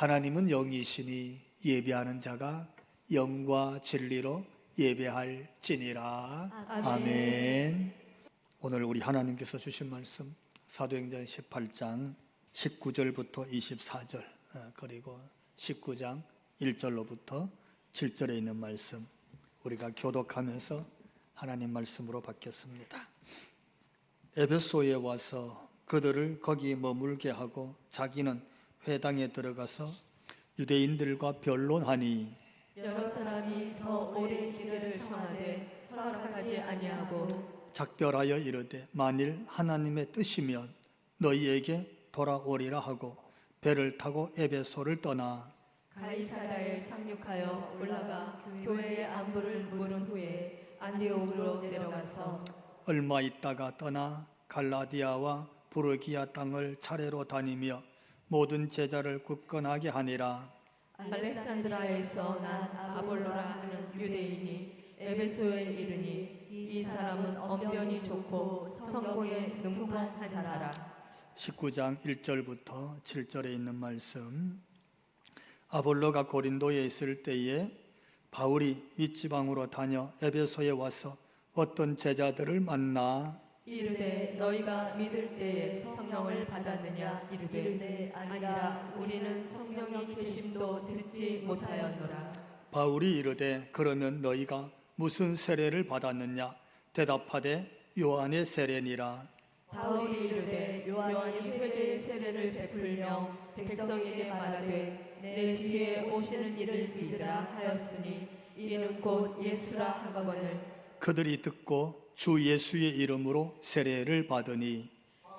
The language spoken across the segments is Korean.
하나님은 영이시니 예배하는 자가 영과 진리로 예배할지니라. 아멘. 오늘 우리 하나님께서 주신 말씀 사도행전 18장 19절부터 24절 그리고 19장 1절로부터 7절에 있는 말씀 우리가 교독하면서 하나님 말씀으로 받겠습니다. 에베소에 와서 그들을 거기 머물게 하고 자기는 회당에 들어가서 유대인들과 변론하니 여러 사람이 더 오래 기대를 청하되 허락하지 아니하고 작별하여 이르되 만일 하나님의 뜻이면 너희에게 돌아오리라 하고 배를 타고 에베소를 떠나 가이사랴에 상륙하여 올라가 교회의 안부를 물은 후에 안디옥으로 내려가서 얼마 있다가 떠나 갈라디아와 부르기아 땅을 차례로 다니며 모든 제자를 굳건하게 하니라. 알렉산드라에서 난 아볼로라 하는 유대인이 에베소에 이르니 이 사람은 언변이 좋고 성공에 능통한 자라. 19장 1절부터 7절에 있는 말씀. 아볼로가 고린도에 있을 때에 바울이 윗지방으로 다녀 에베소에 와서 어떤 제자들을 만나 이르되 너희가 믿을 때에 성령을 받았느냐 이르되 아니라 우리는 성령이 계심도 듣지 못하였노라. 바울이 이르되 그러면 너희가 무슨 세례를 받았느냐 대답하되 요한의 세례니라. 바울이 이르되 요한이 회개의 세례를 베풀며 백성에게 말하되 내 뒤에 오시는 이를 믿으라 하였으니 이는 곧 예수라 하거늘. 그들이 듣고 주 예수의 이름으로 세례를 받으니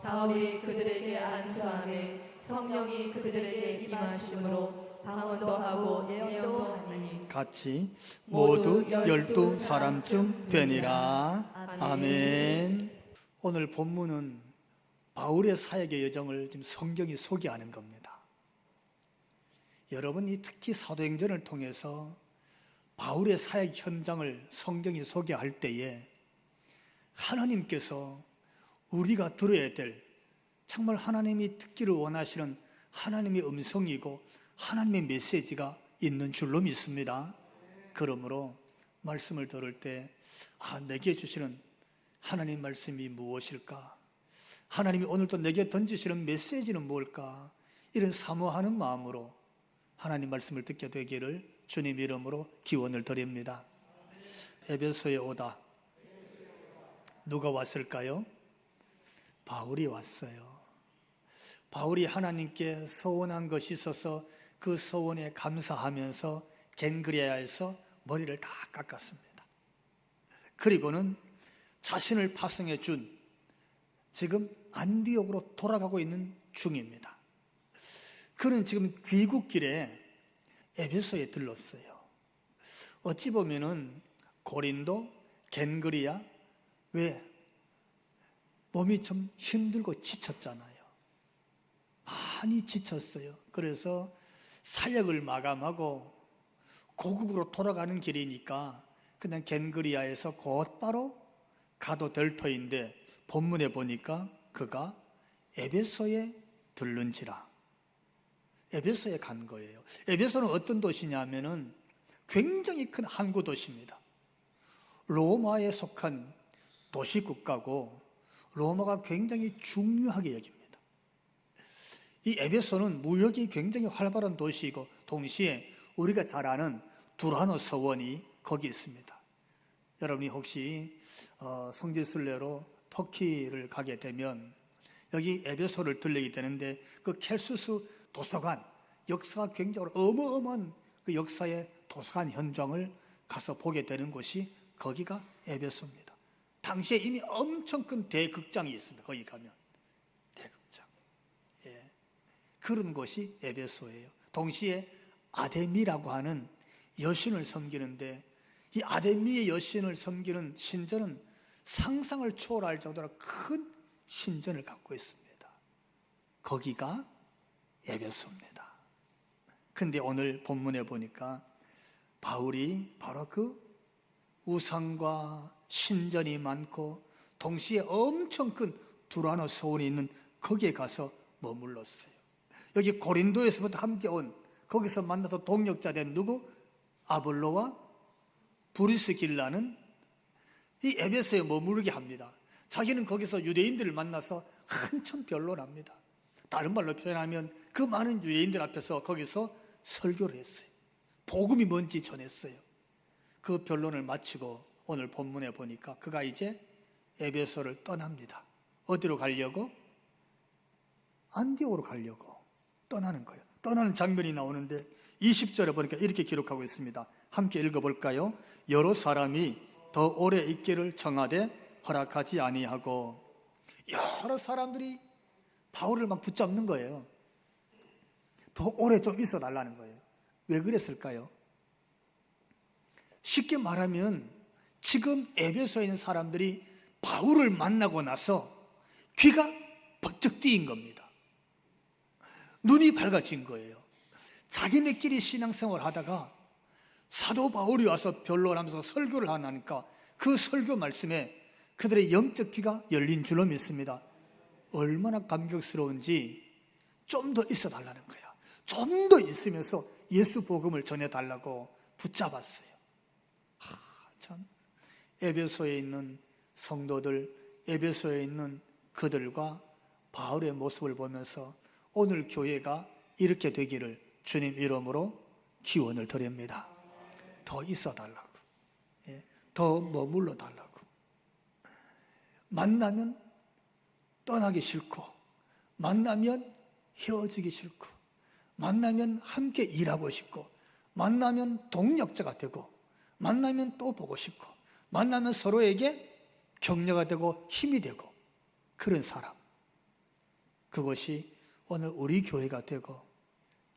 바울이 그들에게 안수하매 성령이 그들에게 임하심으로 방언도 하고 예언도 하니 같이 모두 12사람쯤 되니라. 아멘. 오늘 본문은 바울의 사역의 여정을 지금 성경이 소개하는 겁니다. 여러분이 특히 사도행전을 통해서 바울의 사역 현장을 성경이 소개할 때에 하나님께서 우리가 들어야 될 정말 하나님이 듣기를 원하시는 하나님의 음성이고 하나님의 메시지가 있는 줄로 믿습니다. 그러므로 말씀을 들을 때 내게 주시는 하나님 말씀이 무엇일까? 하나님이 오늘도 내게 던지시는 메시지는 뭘까? 이런 사모하는 마음으로 하나님 말씀을 듣게 되기를 주님 이름으로 기원을 드립니다. 에베소에 오다 누가 왔을까요? 바울이 왔어요. 바울이 하나님께 서원한 것이 있어서 그 서원에 감사하면서 겐그리아에서 머리를 다 깎았습니다. 그리고는 자신을 파송해 준 지금 안디옥으로 돌아가고 있는 중입니다. 그는 지금 귀국길에 에베소에 들렀어요. 어찌 보면은 고린도, 겐그리아 왜? 몸이 좀 힘들고 지쳤잖아요. 많이 지쳤어요. 그래서 사역을 마감하고 고국으로 돌아가는 길이니까 그냥 겐그리아에서 곧바로 가도 될 터인데 본문에 보니까 그가 에베소에 들른지라. 에베소에 간 거예요. 에베소는 어떤 도시냐면은 굉장히 큰 항구 도시입니다. 로마에 속한 도시국가고 로마가 굉장히 중요하게 여깁니다. 이 에베소는 무역이 굉장히 활발한 도시이고 동시에 우리가 잘 아는 두라노 서원이 거기 있습니다. 여러분이 혹시 성지순례로 터키를 가게 되면 여기 에베소를 들리게 되는데 그 켈수스 도서관 역사가 굉장히 어마어마한 그 역사의 도서관 현장을 가서 보게 되는 곳이 거기가 에베소입니다. 당시에 이미 엄청 큰 대극장이 있습니다. 거기 가면 대극장. 그런 곳이 에베소예요. 동시에 아데미라고 하는 여신을 섬기는데 이 아데미의 여신을 섬기는 신전은 상상을 초월할 정도로 큰 신전을 갖고 있습니다. 거기가 에베소입니다. 근데 오늘 본문에 보니까 바울이 바로 그 우상과 신전이 많고 동시에 엄청 큰 두라노 서원이 있는 거기에 가서 머물렀어요. 여기 고린도에서부터 함께 온 거기서 만나서 동역자 된 누구? 아볼로와 브리스길라는 이 에베소에 머무르게 합니다. 자기는 거기서 유대인들을 만나서 한참 변론합니다. 다른 말로 표현하면 그 많은 유대인들 앞에서 거기서 설교를 했어요. 복음이 뭔지 전했어요. 그 변론을 마치고 오늘 본문에 보니까 그가 이제 에베소를 떠납니다. 어디로 가려고? 안디옥으로 가려고 떠나는 거예요. 떠나는 장면이 나오는데 20절에 보니까 이렇게 기록하고 있습니다. 함께 읽어볼까요? 여러 사람이 더 오래 있기를 청하되 허락하지 아니하고, 여러 사람들이 바울을 막 붙잡는 거예요. 더 오래 좀 있어 달라는 거예요. 왜 그랬을까요? 쉽게 말하면 지금 에베소에 있는 사람들이 바울을 만나고 나서 귀가 번쩍 뜨인 겁니다. 눈이 밝아진 거예요. 자기네끼리 신앙생활 하다가 사도 바울이 와서 변론하면서 설교를 하니까 그 설교 말씀에 그들의 영적 귀가 열린 줄로 믿습니다. 얼마나 감격스러운지 좀 더 있어 달라는 거야. 좀 더 있으면서 예수 복음을 전해달라고 붙잡았어요. 참, 에베소에 있는 성도들, 에베소에 있는 그들과 바울의 모습을 보면서 오늘 교회가 이렇게 되기를 주님 이름으로 기원을 드립니다. 더 있어 달라고, 더 머물러 달라고. 만나면 떠나기 싫고, 만나면 헤어지기 싫고, 만나면 함께 일하고 싶고, 만나면 동력자가 되고, 만나면 또 보고 싶고, 만나면 서로에게 격려가 되고 힘이 되고, 그런 사람. 그것이 오늘 우리 교회가 되고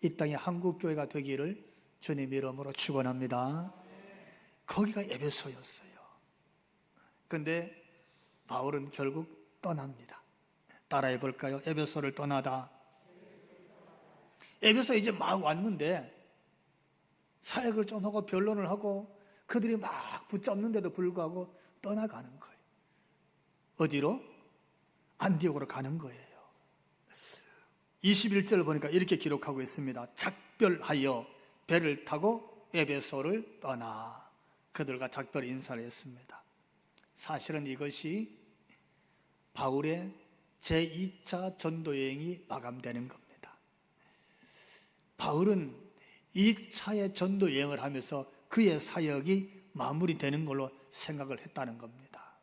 이 땅의 한국교회가 되기를 주님 이름으로 축원합니다. 거기가 에베소였어요. 그런데 바울은 결국 떠납니다. 따라해 볼까요? 에베소를 떠나다. 에베소에 이제 막 왔는데 사역을 좀 하고 변론을 하고 그들이 막 붙잡는데도 불구하고 떠나가는 거예요. 어디로? 안디옥으로 가는 거예요. 21절 보니까 이렇게 기록하고 있습니다. 작별하여 배를 타고 에베소를 떠나 그들과 작별 인사를 했습니다. 사실은 이것이 바울의 제2차 전도여행이 마감되는 겁니다. 바울은 2차의 전도여행을 하면서 그의 사역이 마무리되는 걸로 생각을 했다는 겁니다.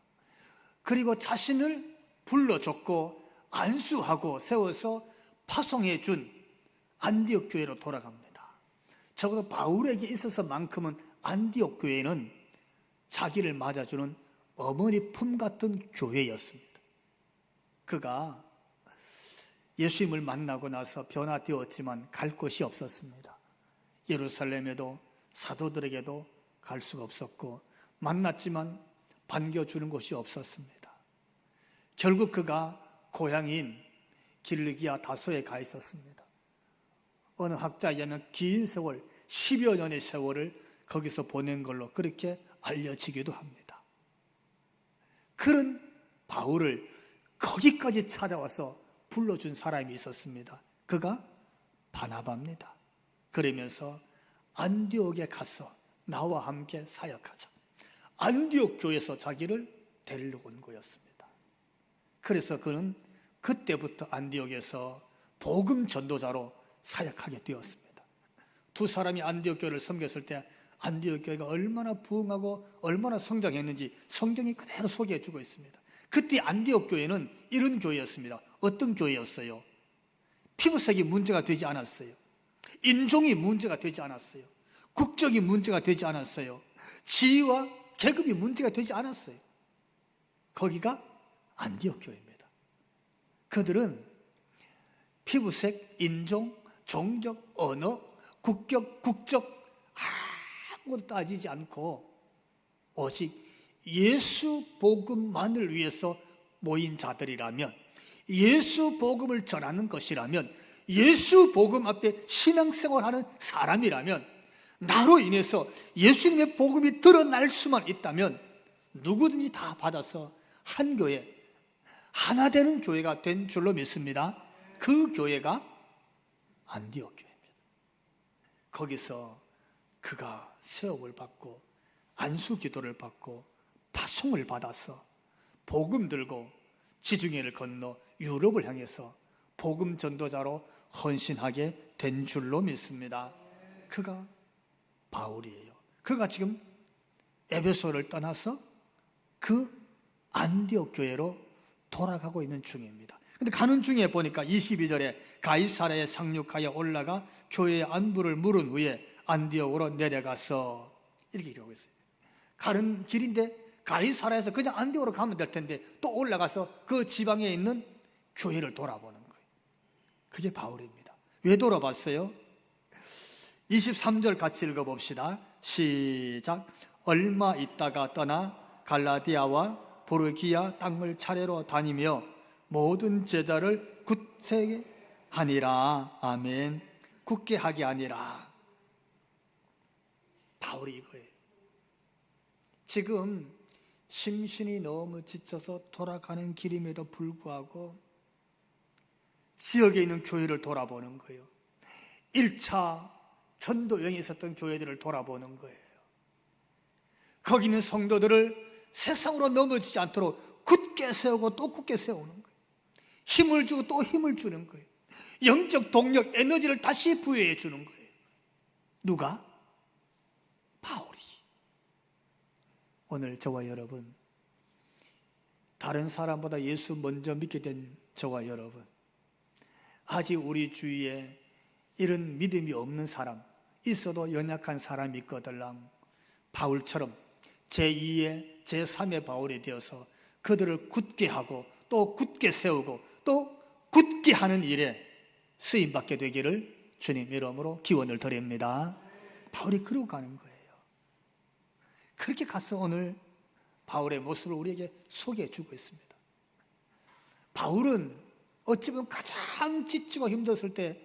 그리고 자신을 불러줬고 안수하고 세워서 파송해 준 안디옥 교회로 돌아갑니다. 적어도 바울에게 있어서만큼은 안디옥 교회는 자기를 맞아주는 어머니 품 같은 교회였습니다. 그가 예수님을 만나고 나서 변화되었지만 갈 곳이 없었습니다. 예루살렘에도 사도들에게도 갈 수가 없었고, 만났지만 반겨주는 곳이 없었습니다. 결국 그가 고향인 길르기아 다소에 가 있었습니다. 어느 학자에 의하면 긴 세월, 10여 년의 세월을 거기서 보낸 걸로 그렇게 알려지기도 합니다. 그런 바울을 거기까지 찾아와서 불러준 사람이 있었습니다. 그가 바나바입니다. 그러면서 안디옥에 가서 나와 함께 사역하자. 안디옥 교회에서 자기를 데리러 온 거였습니다. 그래서 그는 그때부터 안디옥에서 복음 전도자로 사역하게 되었습니다. 두 사람이 안디옥 교회를 섬겼을 때 안디옥 교회가 얼마나 부흥하고 얼마나 성장했는지 성경이 그대로 소개해 주고 있습니다. 그때 안디옥 교회는 이런 교회였습니다. 어떤 교회였어요? 피부색이 문제가 되지 않았어요. 인종이 문제가 되지 않았어요. 국적이 문제가 되지 않았어요. 지위와 계급이 문제가 되지 않았어요. 거기가 안디옥 교회입니다. 그들은 피부색, 인종, 종적, 언어, 국적 아무것도 따지지 않고 오직 예수 복음만을 위해서 모인 자들이라면, 예수 복음을 전하는 것이라면, 예수 복음 앞에 신앙생활하는 사람이라면, 나로 인해서 예수님의 복음이 드러날 수만 있다면 누구든지 다 받아서 한 교회, 하나 되는 교회가 된 줄로 믿습니다. 그 교회가 안디옥 교회입니다. 거기서 그가 세업을 받고 안수 기도를 받고 파송을 받아서 복음 들고 지중해를 건너 유럽을 향해서 복음 전도자로 헌신하게 된 줄로 믿습니다. 그가 바울이에요. 그가 지금 에베소를 떠나서 그 안디옥 교회로 돌아가고 있는 중입니다. 근데 가는 중에 보니까 22절에 가이사랴에 상륙하여 올라가 교회의 안부를 물은 후에 안디옥으로 내려가서 이렇게 기록하고 있어요. 가는 길인데 가이사랴에서 그냥 안디옥으로 가면 될 텐데 또 올라가서 그 지방에 있는 교회를 돌아보는 거예요. 그게 바울입니다. 왜 돌아봤어요? 23절 같이 읽어봅시다. 시작. 얼마 있다가 떠나 갈라디아와 보르기아 땅을 차례로 다니며 모든 제자를 굳게 하니라. 아멘. 굳게 하게 하니라. 바울이 이거예요. 지금 심신이 너무 지쳐서 돌아가는 길임에도 불구하고 지역에 있는 교회를 돌아보는 거예요. 1차 전도 여행에 있었던 교회들을 돌아보는 거예요. 거기 있는 성도들을 세상으로 넘어지지 않도록 굳게 세우고 또 굳게 세우는 거예요. 힘을 주고 또 힘을 주는 거예요. 영적 동력, 에너지를 다시 부여해 주는 거예요. 누가? 바울이. 오늘 저와 여러분, 다른 사람보다 예수 먼저 믿게 된 저와 여러분, 아직 우리 주위에 이런 믿음이 없는 사람, 있어도 연약한 사람이 있거들랑 바울처럼 제2의 제3의 바울이 되어서 그들을 굳게 하고 또 굳게 세우고 또 굳게 하는 일에 쓰임받게 되기를 주님 이름으로 기원을 드립니다. 바울이 그러고 가는 거예요. 그렇게 가서 오늘 바울의 모습을 우리에게 소개해 주고 있습니다. 바울은 어찌 보면 가장 지치고 힘들었을 때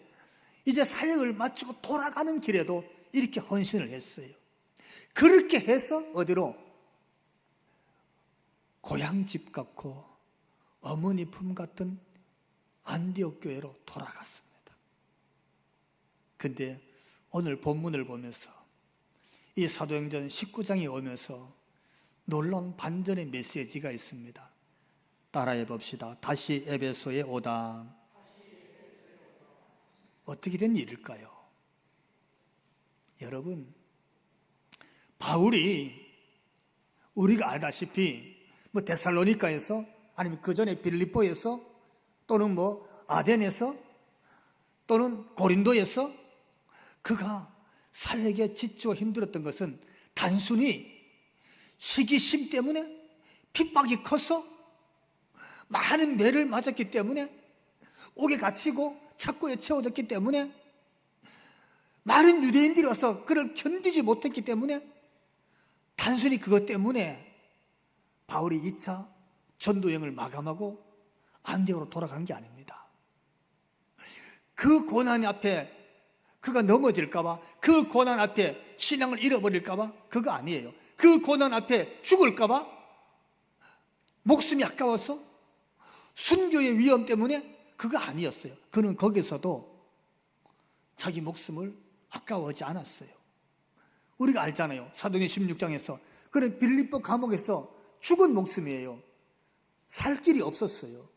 이제 사역을 마치고 돌아가는 길에도 이렇게 헌신을 했어요. 그렇게 해서 어디로? 고향집 같고 어머니 품 같은 안디옥 교회로 돌아갔습니다. 근데 오늘 본문을 보면서 이 사도행전 19장에 오면서 놀라운 반전의 메시지가 있습니다. 따라해 봅시다. 다시 에베소에 오다. 어떻게 된 일일까요? 여러분, 바울이 우리가 알다시피 뭐 데살로니가에서 아니면 그 전에 빌립보에서 또는 뭐 아덴에서 또는 고린도에서 그가 사역에 지치고 힘들었던 것은 단순히 시기심 때문에 핍박이 커서 많은 매를 맞았기 때문에 옥에 갇히고 착고에 채워졌기 때문에 많은 유대인들이 와서 그를 견디지 못했기 때문에 단순히 그것 때문에 바울이 2차 전도여행을 마감하고 안디옥으로 돌아간 게 아닙니다. 그 고난 앞에 그가 넘어질까봐, 그 고난 앞에 신앙을 잃어버릴까봐 그거 아니에요. 그 고난 앞에 죽을까봐, 목숨이 아까워서 순교의 위험 때문에 그거 아니었어요. 그는 거기서도 자기 목숨을 아까워하지 않았어요. 우리가 알잖아요. 사도행전 16장에서 그는 빌립보 감옥에서 죽은 목숨이에요. 살 길이 없었어요.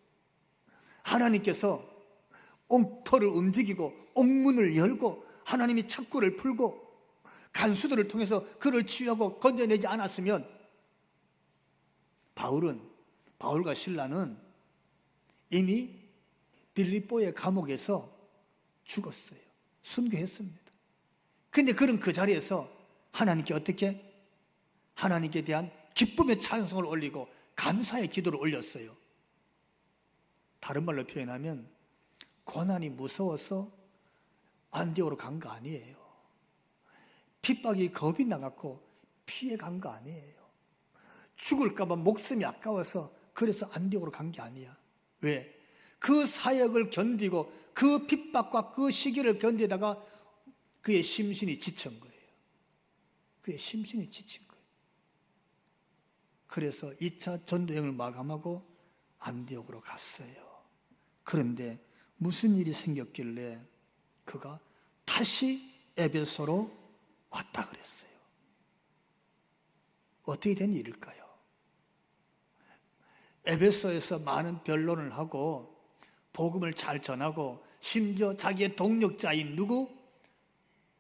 하나님께서 옥터를 움직이고 옥문을 열고 하나님이 착구를 풀고 간수들을 통해서 그를 치유하고 건져내지 않았으면 바울과 실라는 이미 빌립보의 감옥에서 죽었어요. 순교했습니다. 근데 그는 그 자리에서 하나님께 어떻게? 하나님께 대한 기쁨의 찬송을 올리고 감사의 기도를 올렸어요. 다른 말로 표현하면 고난이 무서워서 안디옥으로 간 거 아니에요. 핍박이 겁이 나갖고 피해 간 거 아니에요. 죽을까봐 목숨이 아까워서 그래서 안디옥으로 간 게 아니야. 왜? 그 사역을 견디고 그 핍박과 그 시기를 견디다가 그의 심신이 지친 거예요. 그의 심신이 지친 거예요. 그래서 2차 전도여행을 마감하고 안디옥으로 갔어요. 그런데 무슨 일이 생겼길래 그가 다시 에베소로 왔다 그랬어요. 어떻게 된 일일까요? 에베소에서 많은 변론을 하고 복음을 잘 전하고 심지어 자기의 동력자인 누구?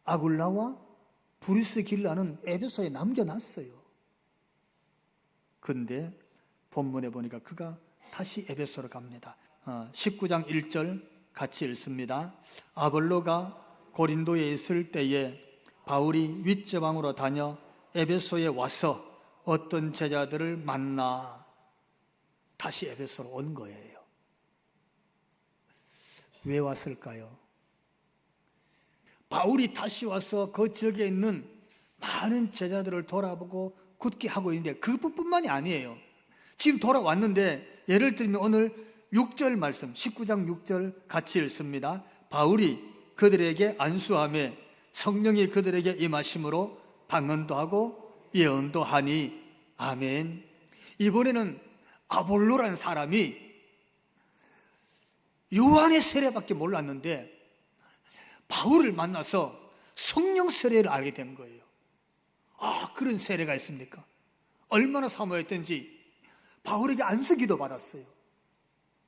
아굴라와 브리스길라는 에베소에 남겨놨어요. 그런데 본문에 보니까 그가 다시 에베소로 갑니다. 19장 1절 같이 읽습니다. 아볼로가 고린도에 있을 때에 바울이 윗지방으로 다녀 에베소에 와서 어떤 제자들을 만나 다시 에베소로 온 거예요. 왜 왔을까요? 바울이 다시 와서 그 지역에 있는 많은 제자들을 돌아보고 굳게 하고 있는데 그뿐만이 아니에요. 지금 돌아왔는데 예를 들면 오늘 6절 말씀 19장 6절 같이 읽습니다. 바울이 그들에게 안수하며 성령이 그들에게 임하심으로 방언도 하고 예언도 하니 아멘. 이번에는 아볼로라는 사람이 요한의 세례밖에 몰랐는데 바울을 만나서 성령 세례를 알게 된 거예요. 아, 그런 세례가 있습니까? 얼마나 사모했던지 바울에게 안수기도 받았어요.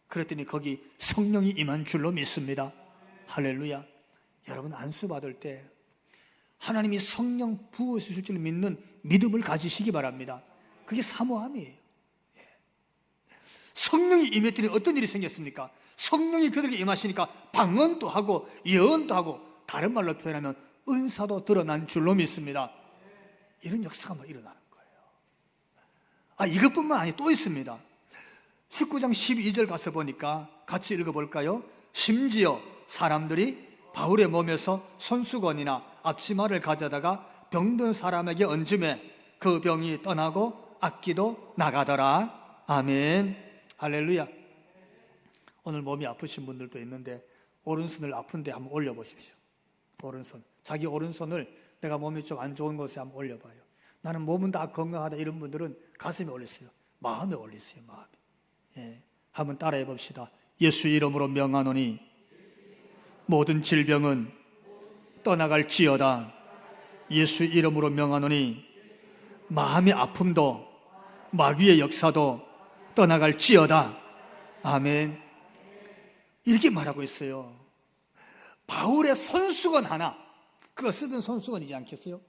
그랬더니 거기 성령이 임한 줄로 믿습니다. 할렐루야. 여러분, 안수 받을 때 하나님이 성령 부어주실 줄 믿는 믿음을 가지시기 바랍니다. 그게 사모함이에요. 성령이 임했더니 어떤 일이 생겼습니까? 성령이 그들에게 임하시니까 방언도 하고 예언도 하고 다른 말로 표현하면 은사도 드러난 줄로 믿습니다. 이런 역사가 막 일어나는 거예요. 이것뿐만 아니고 또 있습니다. 19장 12절 가서 보니까 같이 읽어볼까요? 심지어 사람들이 바울의 몸에서 손수건이나 앞치마를 가져다가 병든 사람에게 얹음에 그 병이 떠나고 악기도 나가더라. 아멘. 할렐루야. 오늘 몸이 아프신 분들도 있는데 오른손을 아픈데 한번 올려보십시오. 오른손. 자기 오른손을 내가 몸이 좀 안 좋은 곳에 한번 올려봐요. 나는 몸은 다 건강하다 이런 분들은 가슴에 올리세요. 마음에 올리세요. 마음에. 한번 따라해 봅시다. 예수 이름으로 명하노니 모든 질병은 떠나갈지어다. 예수 이름으로 명하노니 마음의 아픔도 마귀의 역사도 떠나갈지어다. 아멘. 이렇게 말하고 있어요. 바울의 손수건 하나, 그거 쓰던 손수건이지 않겠어요?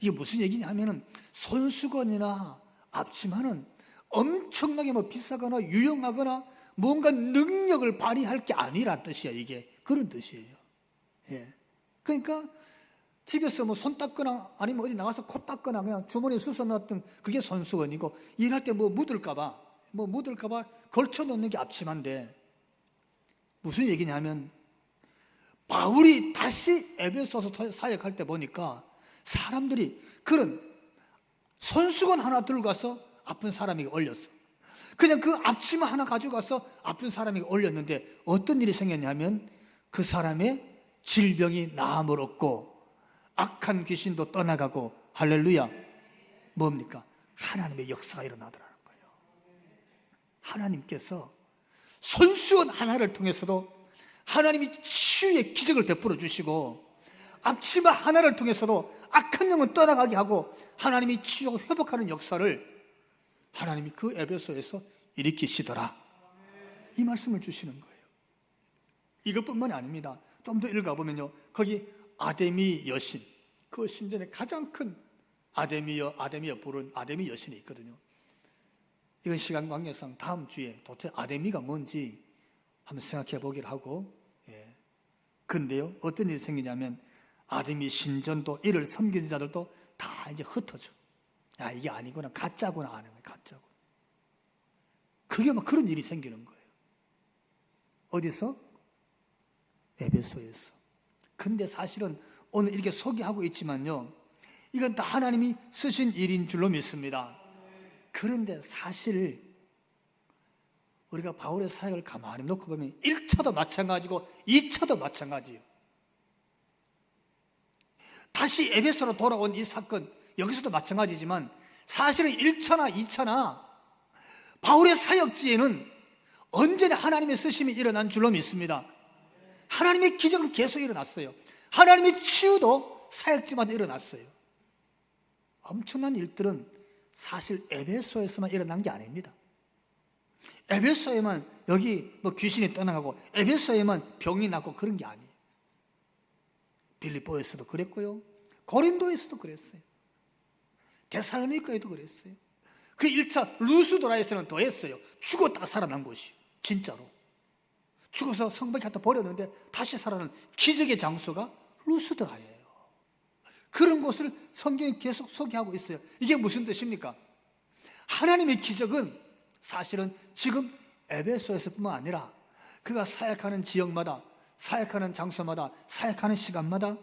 이게 무슨 얘기냐 하면은 손수건이나 앞치마는 엄청나게 비싸거나 유용하거나 뭔가 능력을 발휘할 게 아니란 뜻이야. 이게 그런 뜻이에요. 그러니까 집에서 손 닦거나 아니면 어디 나가서 코 닦거나 그냥 주머니에 수서 넣었던 그게 손수건이고, 일할 때 묻을까봐 걸쳐 놓는 게 앞치마인데, 무슨 얘기냐면 바울이 다시 에베소서 사역할 때 보니까 사람들이 그런 손수건 하나 들고 가서 아픈 사람에게 올렸어. 그냥 그 앞치마 하나 가지고 가서 아픈 사람에게 올렸는데 어떤 일이 생겼냐면 그 사람의 질병이 나음을 얻고 악한 귀신도 떠나가고, 할렐루야. 뭡니까? 하나님의 역사가 일어나더라는 거예요. 하나님께서 손수건 하나를 통해서도 하나님이 치유의 기적을 베풀어 주시고, 앞치마 하나를 통해서도 악한 영은 떠나가게 하고 하나님이 치유하고 회복하는 역사를 하나님이 그 에베소에서 일으키시더라. 이 말씀을 주시는 거예요. 이것뿐만이 아닙니다. 좀 더 읽어보면요, 거기 아데미 여신, 그 신전의 가장 큰 아데미어 부른 아데미 여신이 있거든요. 이건 시간 관계상 다음 주에 도대체 아데미가 뭔지 한번 생각해 보기를 하고, 근데요, 어떤 일이 생기냐면 아데미 신전도 이를 섬기는 자들도 다 이제 흩어져. 이게 아니구나, 가짜구나 하는 거예요. 가짜구나. 그게 막 그런 일이 생기는 거예요. 어디서? 에베소에서. 근데 사실은 오늘 이렇게 소개하고 있지만요, 이건 다 하나님이 쓰신 일인 줄로 믿습니다. 그런데 사실 우리가 바울의 사역을 가만히 놓고 보면 1차도 마찬가지고 2차도 마찬가지예요. 다시 에베소로 돌아온 이 사건, 여기서도 마찬가지지만 사실은 1차나 2차나 바울의 사역지에는 언제나 하나님의 쓰심이 일어난 줄로 믿습니다. 하나님의 기적은 계속 일어났어요. 하나님의 치유도 사역지마다 일어났어요. 엄청난 일들은 사실 에베소에서만 일어난 게 아닙니다. 에베소에만 여기 뭐 귀신이 떠나가고 에베소에만 병이 났고 그런 게 아니에요. 빌립보에서도 그랬고요, 고린도에서도 그랬어요, 데살로니가에도 그랬어요. 그 1차 루스도라에서는 더 했어요. 죽었다가 살아난 곳이, 진짜로 죽어서 성벽에 갖다 버렸는데 다시 살아난 기적의 장소가 루스도라예요. 그런 곳을 성경이 계속 소개하고 있어요. 이게 무슨 뜻입니까? 하나님의 기적은 사실은 지금 에베소에서뿐만 아니라 그가 사역하는 지역마다, 사역하는 장소마다, 사역하는 시간마다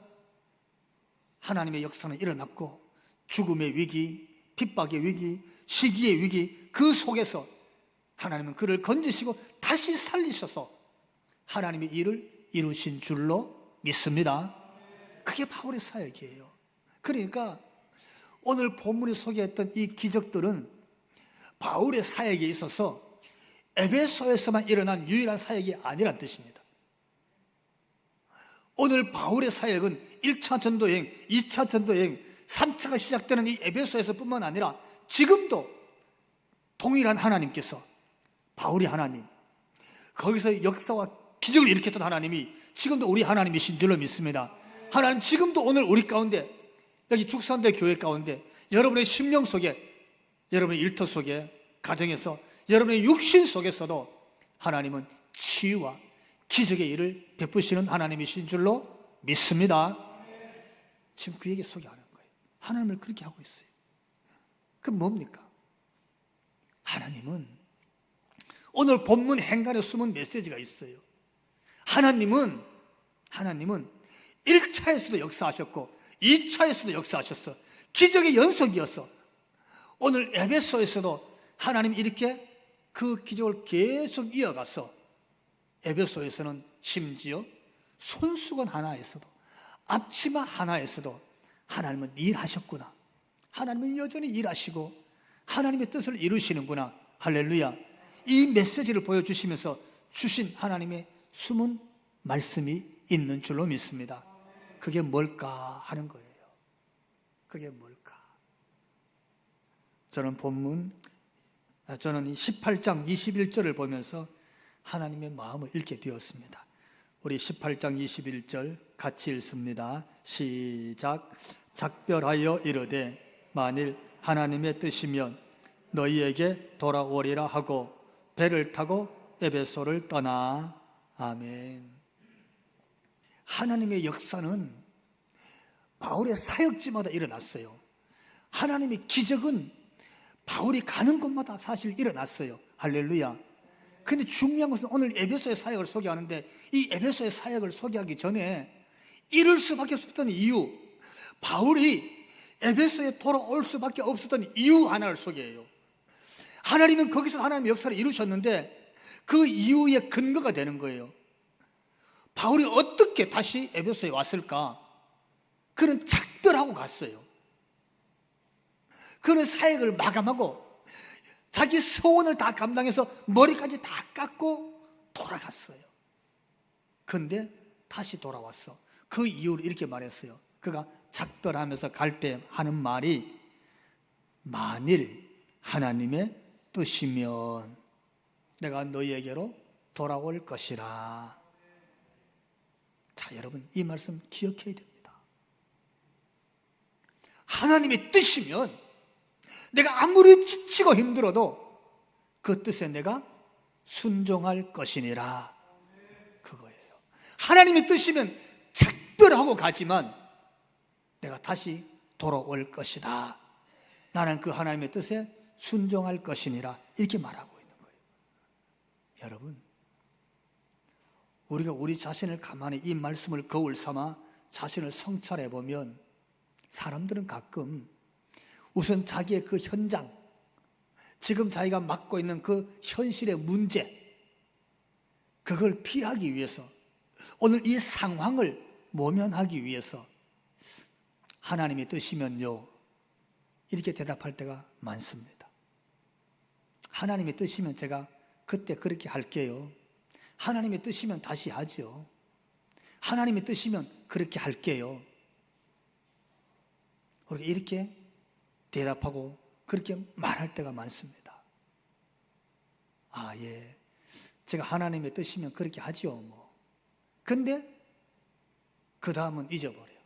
하나님의 역사는 일어났고, 죽음의 위기, 핍박의 위기, 시기의 위기, 그 속에서 하나님은 그를 건지시고 다시 살리셔서 하나님의 일을 이루신 줄로 믿습니다. 그게 바울의 사역이에요. 그러니까 오늘 본문이 소개했던 이 기적들은 바울의 사역에 있어서 에베소에서만 일어난 유일한 사역이 아니란 뜻입니다. 오늘 바울의 사역은 1차 전도여행, 2차 전도여행, 3차가 시작되는 이 에베소에서뿐만 아니라 지금도 동일한 하나님께서, 바울이 하나님, 거기서 역사와 기적을 일으켰던 하나님이 지금도 우리 하나님이신 줄로 믿습니다. 하나님 지금도 오늘 우리 가운데, 여기 죽산대 교회 가운데, 여러분의 심령 속에, 여러분의 일터 속에, 가정에서, 여러분의 육신 속에서도 하나님은 치유와 기적의 일을 베푸시는 하나님이신 줄로 믿습니다. 지금 그 얘기 소개하는 거예요. 하나님을 그렇게 하고 있어요. 그럼 뭡니까? 하나님은 오늘 본문 행간에 숨은 메시지가 있어요. 하나님은 1차에서도 역사하셨고 2차에서도 역사하셨어. 기적의 연속이었어. 오늘 에베소에서도 하나님이 이렇게 그 기적을 계속 이어가서 에베소에서는 심지어 손수건 하나에서도, 앞치마 하나에서도 하나님은 일하셨구나, 하나님은 여전히 일하시고 하나님의 뜻을 이루시는구나, 할렐루야. 이 메시지를 보여주시면서 주신 하나님의 숨은 말씀이 있는 줄로 믿습니다. 그게 뭘까 하는 거예요. 그게 뭘까? 저는 이 18장 21절을 보면서 하나님의 마음을 읽게 되었습니다. 우리 18장 21절 같이 읽습니다. 시작. 작별하여 이르되 만일 하나님의 뜻이면 너희에게 돌아오리라 하고 배를 타고 에베소를 떠나. 아멘. 하나님의 역사는 바울의 사역지마다 일어났어요. 하나님의 기적은 바울이 가는 곳마다 사실 일어났어요. 할렐루야. 근데 중요한 것은 오늘 에베소의 사역을 소개하는데, 이 에베소의 사역을 소개하기 전에 이룰 수밖에 없었던 이유, 바울이 에베소에 돌아올 수밖에 없었던 이유 하나를 소개해요. 하나님은 거기서 하나님의 역사를 이루셨는데 그 이유의 근거가 되는 거예요. 바울이 어떻게 다시 에베소에 왔을까? 그는 작별하고 갔어요. 그는 사역을 마감하고 자기 소원을 다 감당해서 머리까지 다 깎고 돌아갔어요. 그런데 다시 돌아왔어. 그 이유를 이렇게 말했어요. 그가 작별하면서 갈 때 하는 말이 만일 하나님의 뜻이면 내가 너희에게로 돌아올 것이라. 자, 여러분 이 말씀 기억해야 됩니다. 하나님의 뜻이면 내가 아무리 지치고 힘들어도 그 뜻에 내가 순종할 것이니라. 그거예요. 하나님의 뜻이면 작별하고 가지만 내가 다시 돌아올 것이다. 나는 그 하나님의 뜻에 순종할 것이니라. 이렇게 말하고 있는 거예요. 여러분, 우리가 우리 자신을 가만히 이 말씀을 거울 삼아 자신을 성찰해 보면 사람들은 가끔 우선 자기의 그 현장, 지금 자기가 맡고 있는 그 현실의 문제, 그걸 피하기 위해서, 오늘 이 상황을 모면하기 위해서 하나님의 뜻이면요, 이렇게 대답할 때가 많습니다. 하나님의 뜻이면 제가 그때 그렇게 할게요. 하나님의 뜻이면 다시 하죠. 하나님의 뜻이면 그렇게 할게요. 우리가 이렇게 대답하고 그렇게 말할 때가 많습니다. 아, 예. 제가 하나님의 뜻이면 그렇게 하지요, 뭐. 근데 그 다음은 잊어버려요.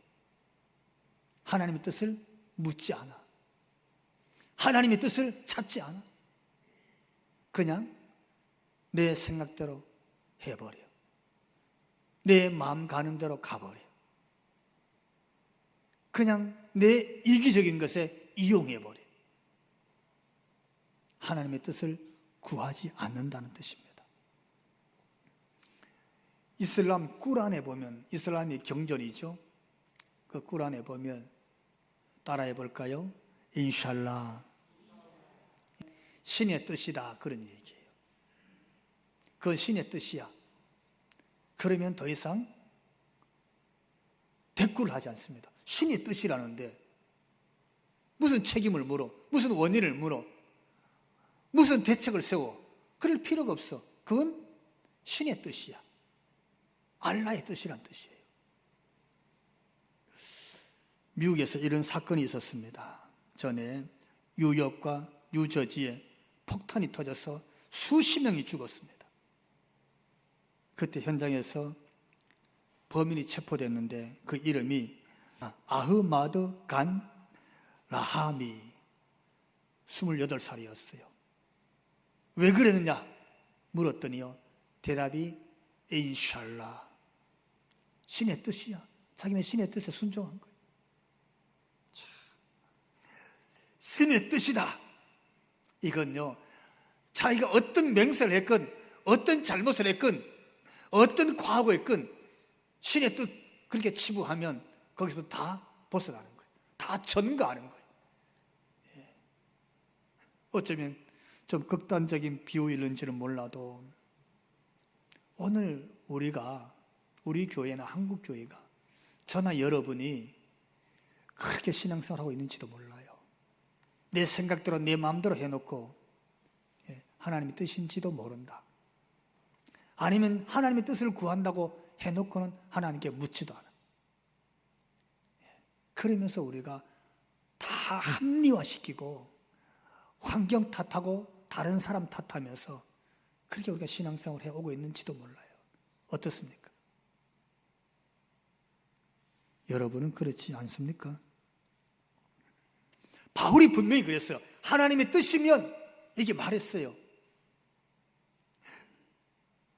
하나님의 뜻을 묻지 않아. 하나님의 뜻을 찾지 않아. 그냥 내 생각대로 해버려. 내 마음 가는 대로 가버려. 그냥 내 이기적인 것에 이용해버려. 하나님의 뜻을 구하지 않는다는 뜻입니다. 이슬람 꾸란에 보면, 이슬람이 경전이죠. 그 꾸란에 보면 따라해 볼까요? 인샬라, 신의 뜻이다, 그런 얘기예요. 그건 신의 뜻이야. 그러면 더 이상 대꾸를 하지 않습니다. 신의 뜻이라는데 무슨 책임을 물어, 무슨 원인을 물어, 무슨 대책을 세워. 그럴 필요가 없어. 그건 신의 뜻이야. 알라의 뜻이란 뜻이에요. 미국에서 이런 사건이 있었습니다. 전에 뉴욕과 뉴저지에 폭탄이 터져서 수십 명이 죽었습니다. 그때 현장에서 범인이 체포됐는데 그 이름이 아흐마드 간 라하미, 28살이었어요. 왜 그랬느냐 물었더니요, 대답이 인샬라, 신의 뜻이야. 자기는 신의 뜻에 순종한 거예요. 신의 뜻이다. 이건요, 자기가 어떤 맹세를 했건, 어떤 잘못을 했건, 어떤 과거를 했건, 신의 뜻 그렇게 치부하면 거기서 다 벗어나는 거예요. 다 전가하는 거예요. 어쩌면 좀 극단적인 비유일는지는 몰라도 오늘 우리 교회나 한국 교회가, 저나 여러분이 그렇게 신앙생활하고 있는지도 몰라요. 내 생각대로 내 마음대로 해놓고 하나님의 뜻인지도 모른다. 아니면 하나님의 뜻을 구한다고 해놓고는 하나님께 묻지도 않아. 그러면서 우리가 다 합리화시키고 환경 탓하고 다른 사람 탓하면서 그렇게 우리가 신앙생활을 해오고 있는지도 몰라요. 어떻습니까? 여러분은 그렇지 않습니까? 바울이 분명히 그랬어요. 하나님의 뜻이면, 이게 말했어요.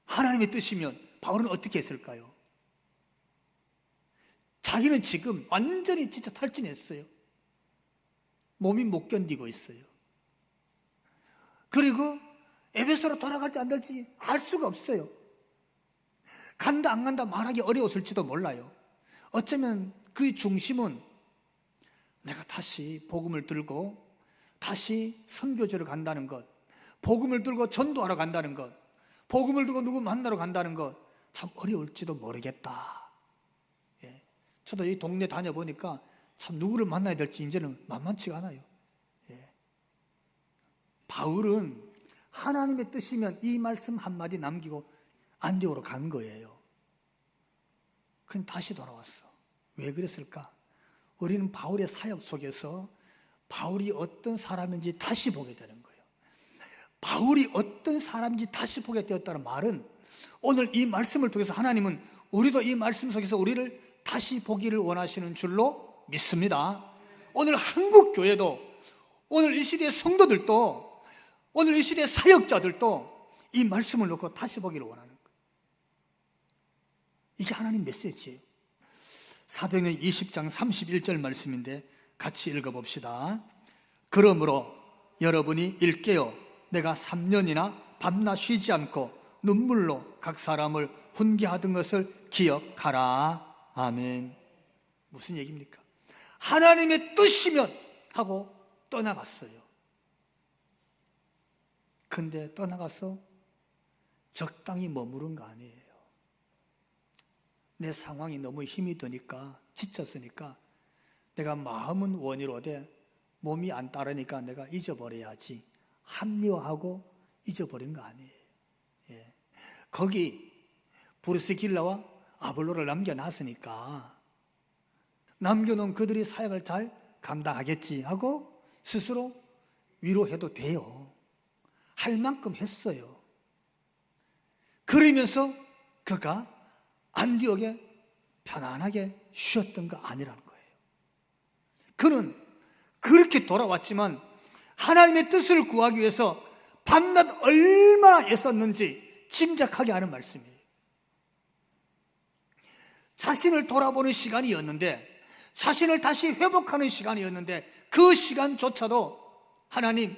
하나님의 뜻이면 바울은 어떻게 했을까요? 자기는 지금 완전히 진짜 탈진했어요. 몸이 못 견디고 있어요. 그리고 에베소로 돌아갈지 안 될지 알 수가 없어요. 간다 안 간다 말하기 어려웠을지도 몰라요. 어쩌면 그 중심은 내가 다시 복음을 들고 다시 선교지로 간다는 것, 복음을 들고 전도하러 간다는 것, 복음을 들고 누구 만나러 간다는 것, 참 어려울지도 모르겠다. 예. 저도 이 동네 다녀보니까 참 누구를 만나야 될지 이제는 만만치가 않아요. 예. 바울은 하나님의 뜻이면 이 말씀 한마디 남기고 안디오로 간 거예요. 그건 다시 돌아왔어. 왜 그랬을까? 우리는 바울의 사역 속에서 바울이 어떤 사람인지 다시 보게 되는 거예요. 바울이 어떤 사람인지 다시 보게 되었다는 말은 오늘 이 말씀을 통해서 하나님은 우리도 이 말씀 속에서 우리를 다시 보기를 원하시는 줄로 믿습니다. 오늘 한국 교회도, 오늘 이 시대의 성도들도, 오늘 이 시대의 사역자들도 이 말씀을 놓고 다시 보기를 원하는 거예요. 이게 하나님 메시지예요. 사도행전 20장 31절 말씀인데 같이 읽어봅시다. 그러므로 여러분이 일깨어 내가 3년이나 밤낮 쉬지 않고 눈물로 각 사람을 훈계하던 것을 기억하라. 아멘. 무슨 얘기입니까? 하나님의 뜻이면 하고 떠나갔어요. 근데 떠나가서 적당히 머무른 거 아니에요. 내 상황이 너무 힘이 드니까, 지쳤으니까 내가 마음은 원이로되 몸이 안 따르니까 내가 잊어버려야지, 합리화하고 잊어버린 거 아니에요. 예. 거기 브루스 길라와 아볼로를 남겨놨으니까 남겨놓은 그들이 사역을 잘 감당하겠지 하고 스스로 위로해도 돼요. 할 만큼 했어요. 그러면서 그가 안디옥에 편안하게 쉬었던 거 아니라는 거예요. 그는 그렇게 돌아왔지만 하나님의 뜻을 구하기 위해서 밤낮 얼마나 애썼는지 짐작하게 하는 말씀이에요. 자신을 돌아보는 시간이었는데, 자신을 다시 회복하는 시간이었는데, 그 시간조차도 하나님의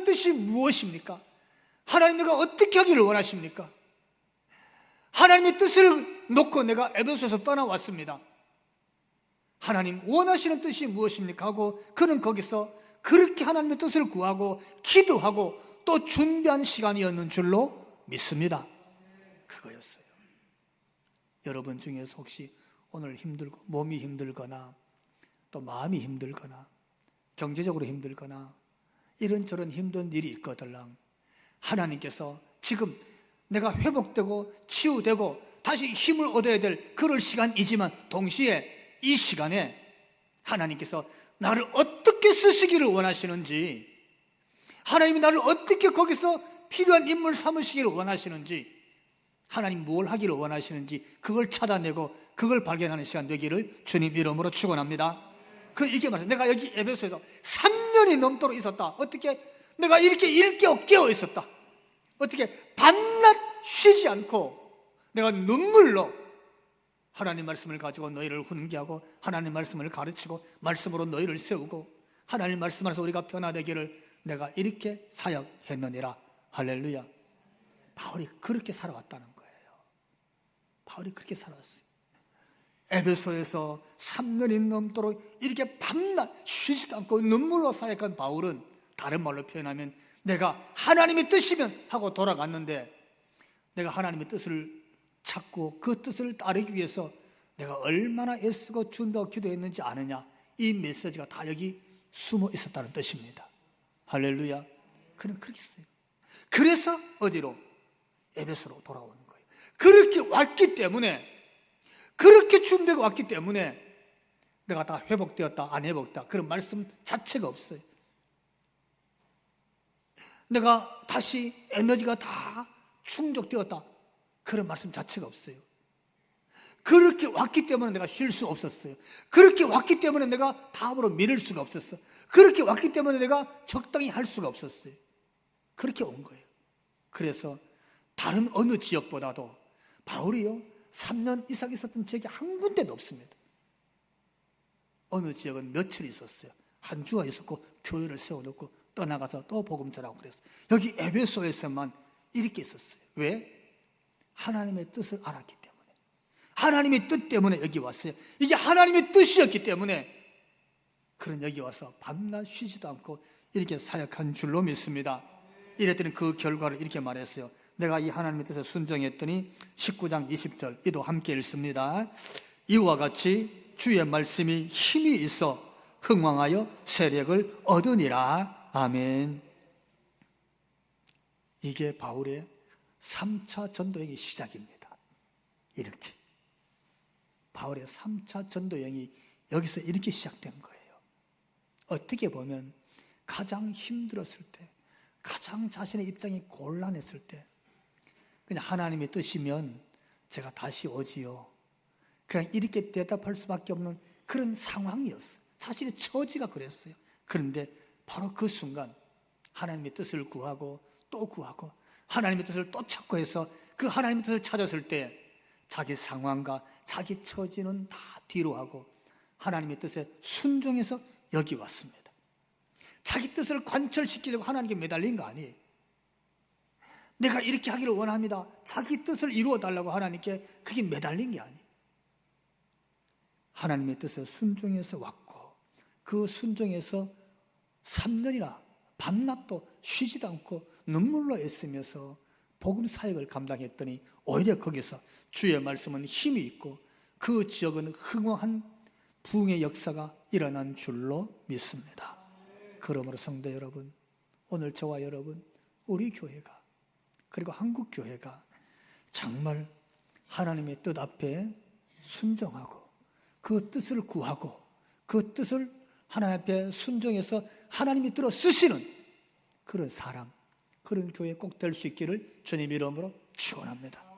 뜻이 무엇입니까? 하나님, 내가 어떻게 하기를 원하십니까? 하나님의 뜻을 놓고 내가 에베소에서 떠나왔습니다. 하나님 원하시는 뜻이 무엇입니까? 하고 그는 거기서 그렇게 하나님의 뜻을 구하고 기도하고 또 준비한 시간이었는 줄로 믿습니다. 그거였어요. 여러분 중에서 혹시 오늘 힘들고 몸이 힘들거나 또 마음이 힘들거나 경제적으로 힘들거나 이런저런 힘든 일이 있거들랑 하나님께서 지금 내가 회복되고 치유되고 다시 힘을 얻어야 될 그럴 시간이지만 동시에 이 시간에 하나님께서 나를 어떻게 쓰시기를 원하시는지, 하나님이 나를 어떻게 거기서 필요한 인물 삼으시기를 원하시는지, 하나님 뭘 하기를 원하시는지 그걸 찾아내고 그걸 발견하는 시간 되기를 주님 이름으로 축원합니다. 이게 말이야. 내가 여기 에베소에서 3년이 넘도록 있었다. 어떻게 내가 이렇게 일깨어 깨어 있었다. 어떻게 밤낮 쉬지 않고 내가 눈물로 하나님 말씀을 가지고 너희를 훈계하고 하나님 말씀을 가르치고 말씀으로 너희를 세우고 하나님 말씀 안에서 우리가 변화되기를 내가 이렇게 사역했느니라. 할렐루야. 바울이 그렇게 살아왔다는 거예요. 바울이 그렇게 살아왔어요. 에베소에서 3년이 넘도록 이렇게 밤낮 쉬지도 않고 눈물로 사역한 바울은 다른 말로 표현하면 내가 하나님의 뜻이면 하고 돌아갔는데, 내가 하나님의 뜻을 찾고 그 뜻을 따르기 위해서 내가 얼마나 애쓰고 준비하고 기도했는지 아느냐, 이 메시지가 다 여기 숨어 있었다는 뜻입니다. 할렐루야. 그는 그렇게 했어요. 그래서 어디로? 에베소로 돌아오는 거예요. 그렇게 왔기 때문에, 그렇게 준비하고 왔기 때문에 내가 다 회복되었다 안 회복됐다 그런 말씀 자체가 없어요. 내가 다시 에너지가 다 충족되었다 그런 말씀 자체가 없어요. 그렇게 왔기 때문에 내가 쉴 수 없었어요. 그렇게 왔기 때문에 내가 다음으로 미룰 수가 없었어요. 그렇게 왔기 때문에 내가 적당히 할 수가 없었어요. 그렇게 온 거예요. 그래서 다른 어느 지역보다도 바울이요 3년 이상 있었던 지역이 한 군데도 없습니다. 어느 지역은 며칠 있었어요. 한 주가 있었고 교회를 세워놓고 떠나가서 또 복음 전하고 그랬어요. 여기 에베소에서만 이렇게 있었어요. 왜? 하나님의 뜻을 알았기 때문에, 하나님의 뜻 때문에 여기 왔어요. 이게 하나님의 뜻이었기 때문에 그런 여기 와서 밤낮 쉬지도 않고 이렇게 사역한 줄로 믿습니다. 이랬더니 그 결과를 이렇게 말했어요. 내가 이 하나님의 뜻에 순종했더니 19장 20절 이도 함께 읽습니다. 이와 같이 주의 말씀이 힘이 있어 흥왕하여 세력을 얻으니라. 아멘. 이게 바울의 3차 전도행의 시작입니다. 이렇게 바울의 3차 전도행이 여기서 이렇게 시작된 거예요. 어떻게 보면 가장 힘들었을 때, 가장 자신의 입장이 곤란했을 때 그냥 하나님의 뜻이면 제가 다시 오지요, 그냥 이렇게 대답할 수밖에 없는 그런 상황이었어요. 사실의 처지가 그랬어요. 그런데 바로 그 순간 하나님의 뜻을 구하고 또 구하고 하나님의 뜻을 또 찾고 해서 그 하나님의 뜻을 찾았을 때 자기 상황과 자기 처지는 다 뒤로 하고 하나님의 뜻에 순종해서 여기 왔습니다. 자기 뜻을 관철시키려고 하나님께 매달린 거 아니에요. 내가 이렇게 하기를 원합니다. 자기 뜻을 이루어 달라고 하나님께 그게 매달린 게 아니에요. 하나님의 뜻에 순종해서 왔고 그 순종해서 3년이나 밤낮도 쉬지도 않고 눈물로 애쓰면서 복음 사역을 감당했더니 오히려 거기서 주의 말씀은 힘이 있고 그 지역은 흥황한 부흥의 역사가 일어난 줄로 믿습니다. 그러므로 성도 여러분, 오늘 저와 여러분, 우리 교회가 그리고 한국 교회가 정말 하나님의 뜻 앞에 순종하고 그 뜻을 구하고 그 뜻을 하나님 앞에 순종해서 하나님이 들어 쓰시는 그런 사람, 그런 교회 꼭 될 수 있기를 주님 이름으로 축원합니다.